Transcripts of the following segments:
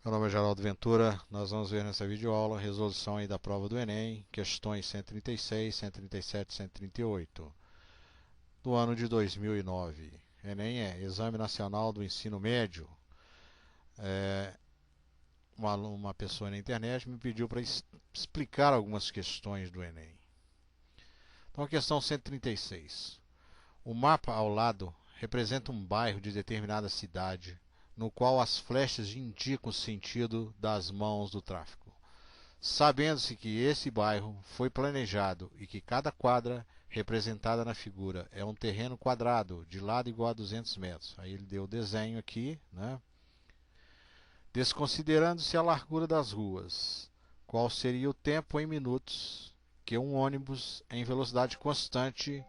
Meu nome é Geraldo Ventura. Nós vamos ver nessa videoaula a resolução aí da prova do Enem, questões 136, 137 e 138, do ano de 2009. Enem é Exame Nacional do Ensino Médio. Uma pessoa na internet me pediu para explicar algumas questões do Enem. Então, a questão 136. O mapa ao lado representa um bairro de determinada cidade, no qual as flechas indicam o sentido das mãos do tráfego. Sabendo-se que esse bairro foi planejado e que cada quadra representada na figura é um terreno quadrado de lado igual a 200 metros. Aí ele deu o desenho aqui, né? Desconsiderando-se a largura das ruas, qual seria o tempo em minutos que um ônibus em velocidade constante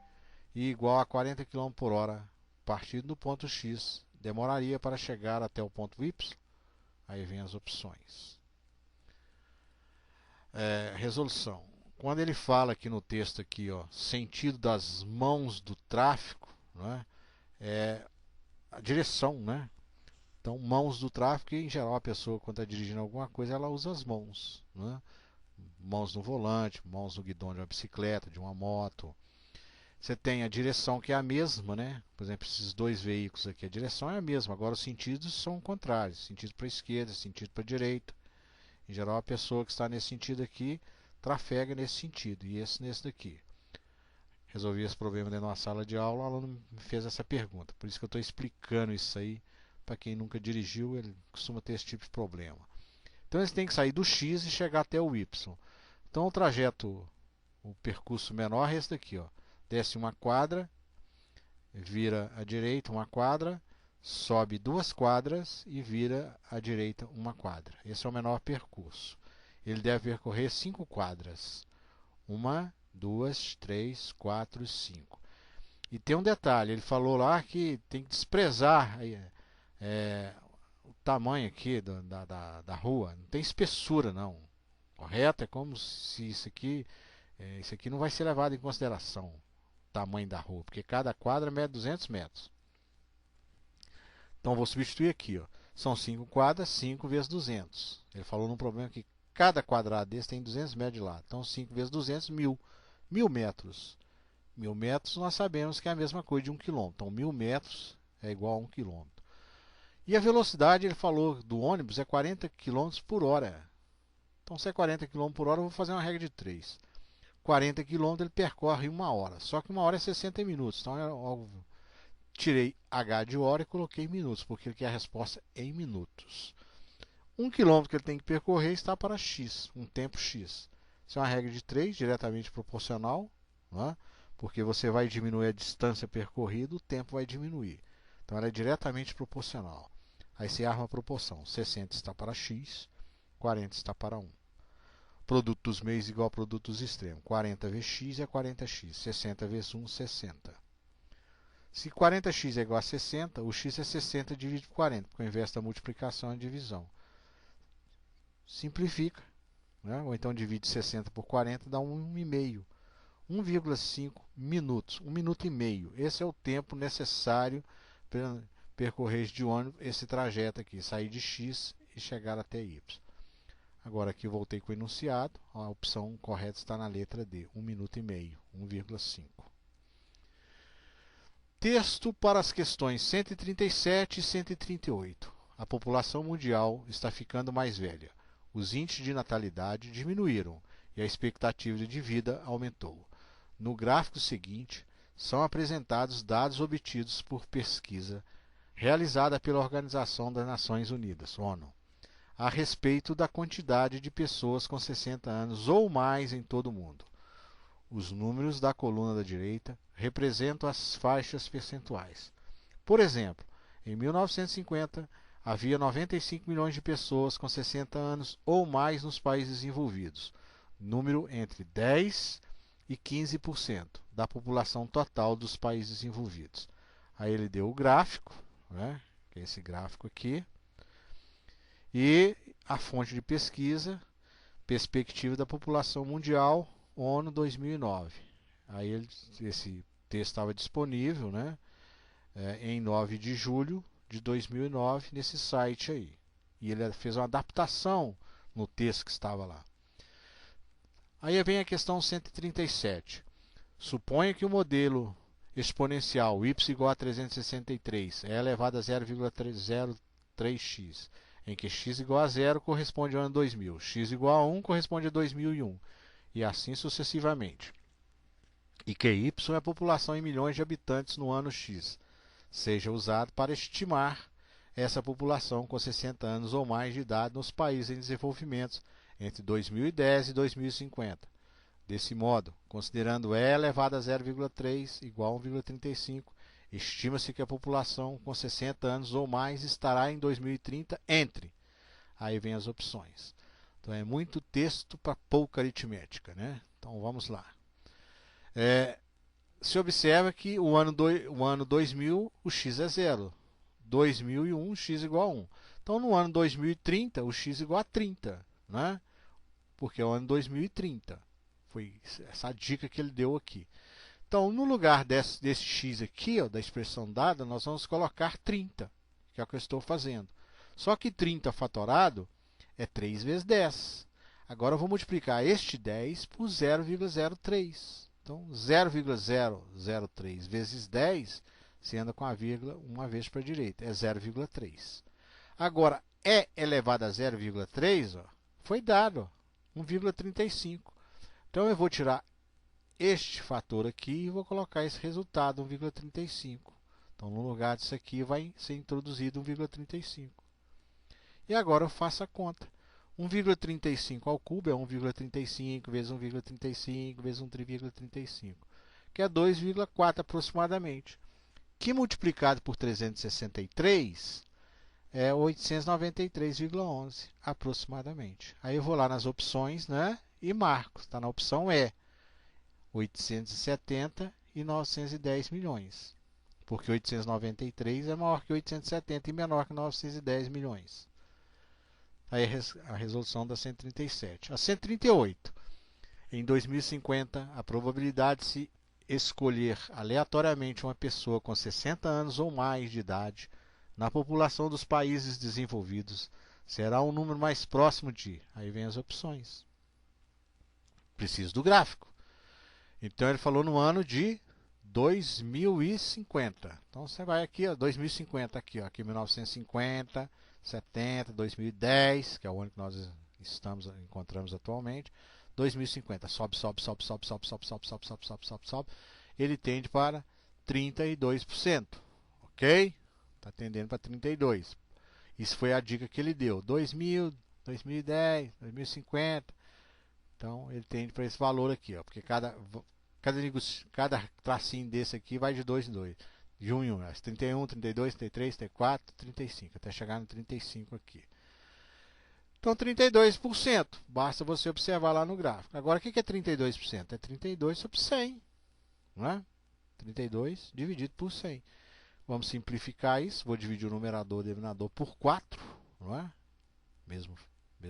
e igual a 40 km por hora, partindo do ponto X, demoraria para chegar até o ponto Y? Aí vem as opções. Resolução. Quando ele fala aqui no texto aqui, ó, sentido das mãos do tráfico, né, é a direção, né? Então, mãos do tráfico, em geral, a pessoa, quando está dirigindo alguma coisa, ela usa as mãos, né? Mãos no volante, mãos no guidão de uma bicicleta, de uma moto. Você tem a direção que é a mesma, né? Por exemplo, esses dois veículos aqui, a direção é a mesma, agora os sentidos são contrários, sentido para a esquerda, sentido para a direita. Em geral, a pessoa que está nesse sentido aqui trafega nesse sentido, e esse nesse daqui. Resolvi esse problema dentro de uma sala de aula, o aluno me fez essa pergunta. Por isso que eu estou explicando isso aí. Para quem nunca dirigiu, ele costuma ter esse tipo de problema. Então eles têm que sair do X e chegar até o Y. Então o trajeto, o percurso menor é esse daqui, ó. Desce uma quadra, vira à direita uma quadra, sobe duas quadras e vira à direita uma quadra. Esse é o menor percurso. Ele deve percorrer 5 quadras. Uma, duas, três, quatro, 5. E tem um detalhe, ele falou lá que tem que desprezar o tamanho aqui da rua. Não tem espessura, não. Correto? É como se isso aqui não vai ser levado em consideração, o tamanho da rua, porque cada quadra mede 200 metros. Então vou substituir aqui, ó. São 5 quadras, 5 vezes 200. Ele falou num problema que cada quadrado desse tem 200 metros de lado. Então 5 vezes 200, 1000. 1000 metros. 1000 metros nós sabemos que é a mesma coisa de 1 quilômetro. Então 1000 metros é igual a 1 quilômetro. E a velocidade, ele falou, do ônibus é 40 km por hora. Então se é 40 km por hora, eu vou fazer uma regra de 3. 40 km ele percorre em uma hora. Só que uma hora é 60 minutos. Então é óbvio. Tirei H de hora e coloquei minutos, porque ele quer a resposta em minutos. 1 quilômetro que ele tem que percorrer está para X, um tempo X. Isso é uma regra de 3, diretamente proporcional, né? Porque você vai diminuir a distância percorrida, o tempo vai diminuir. Então ela é diretamente proporcional. Aí você arma a proporção. 60 está para X, 40 está para 1. Produto dos meios igual ao produto dos extremos. 40 vezes x é 40x. 60 vezes 1, 60. Se 40x é igual a 60, o x é 60 dividido por 40, porque ao invés da multiplicação é a divisão. Simplifica, né? Ou então divide 60 por 40, dá 1,5. 1,5 minutos. 1 minuto e meio. Esse é o tempo necessário para percorrer de ônibus esse trajeto aqui, sair de X e chegar até Y. Agora aqui voltei com o enunciado, a opção correta está na letra D, 1 minuto e meio, 1,5. Texto para as questões 137 e 138. A população mundial está ficando mais velha. Os índices de natalidade diminuíram e a expectativa de vida aumentou. No gráfico seguinte, são apresentados dados obtidos por pesquisa realizada pela Organização das Nações Unidas, ONU, a respeito da quantidade de pessoas com 60 anos ou mais em todo o mundo. Os números da coluna da direita representam as faixas percentuais. Por exemplo, em 1950 havia 95 milhões de pessoas com 60 anos ou mais nos países desenvolvidos, número entre 10 e 15% da população total dos países desenvolvidos. Aí ele deu o gráfico, né, que é esse gráfico aqui, e a fonte de pesquisa, Perspectiva da População Mundial, ONU 2009. Aí esse texto estava disponível, né, em 9 de julho de 2009 nesse site aí. E ele fez uma adaptação no texto que estava lá. Aí vem a questão 137. Suponha que o modelo exponencial y igual a 363 é elevado a 0,303x, em que x igual a 0 corresponde ao ano 2000, x igual a 1 corresponde a 2001, e assim sucessivamente. E que y é a população em milhões de habitantes no ano x, seja usado para estimar essa população com 60 anos ou mais de idade nos países em desenvolvimento entre 2010 e 2050. Desse modo, considerando E elevado a 0,3 igual a 1,35, estima-se que a população com 60 anos ou mais estará em 2030 entre. Aí vem as opções. Então é muito texto para pouca aritmética, né? Então vamos lá. Se observa que o ano 2000 o x é 0. 2001 x igual a 1. Então no ano 2030 o x igual a 30, né? Porque é o ano 2030. Foi essa dica que ele deu aqui. Então, no lugar desse x aqui, ó, da expressão dada, nós vamos colocar 30, que é o que eu estou fazendo. Só que 30 fatorado é 3 vezes 10. Agora eu vou multiplicar este 10 por 0,03. Então, 0,003 vezes 10, você anda com a vírgula uma vez para a direita, é 0,3. Agora, E elevado a 0,3 foi dado, 1,35. Então, eu vou tirar este fator aqui e vou colocar esse resultado, 1,35. Então, no lugar disso aqui, vai ser introduzido 1,35. E agora eu faço a conta. 1,35 ao cubo é 1,35 vezes 1,35 vezes 1,35, que é 2,4 aproximadamente. Que multiplicado por 363 é 893,11 aproximadamente. Aí eu vou lá nas opções, né, e marco. Está na opção E. 870 e 910 milhões. Porque 893 é maior que 870 e menor que 910 milhões. Aí a resolução da 137. A 138. Em 2050, a probabilidade de se escolher aleatoriamente uma pessoa com 60 anos ou mais de idade na população dos países desenvolvidos será um número mais próximo de... Aí vem as opções. Preciso do gráfico. Então ele falou no ano de 2050. Então você vai aqui, ó, 2050 aqui, ó, aqui 1950, 70, 2010, que é o ano que nós encontramos atualmente. 2050, sobe, sobe, sobe, sobe, sobe, sobe, sobe, sobe, sobe, sobe, sobe, sobe. Ele tende para 32%, ok? Está tendendo para 32%. Isso foi a dica que ele deu. 2000, 2010, 2050. Então, ele tende para esse valor aqui, ó, porque cada tracinho desse aqui vai de 2 em 2. De 1 em 1. 31, 32, 33, 34, 35. Até chegar no 35 aqui. Então, 32%. Basta você observar lá no gráfico. Agora, o que é 32%? É 32 sobre 100. Não é? 32 dividido por 100. Vamos simplificar isso. Vou dividir o numerador e o denominador por 4. Não é? Mesmo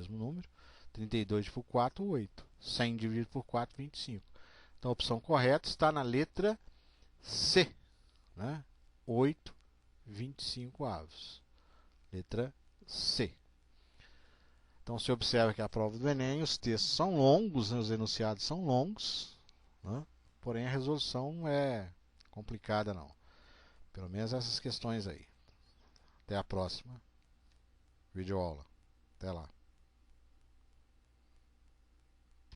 número. 32 por 4, 8. 100 dividido por 4, 25. Então a opção correta está na letra C. Né? 8, 25 avos. Letra C. Então se observa que a prova do Enem, os textos são longos, né? Os enunciados são longos, né? Porém a resolução é complicada não. Pelo menos essas questões aí. Até a próxima videoaula. Até lá.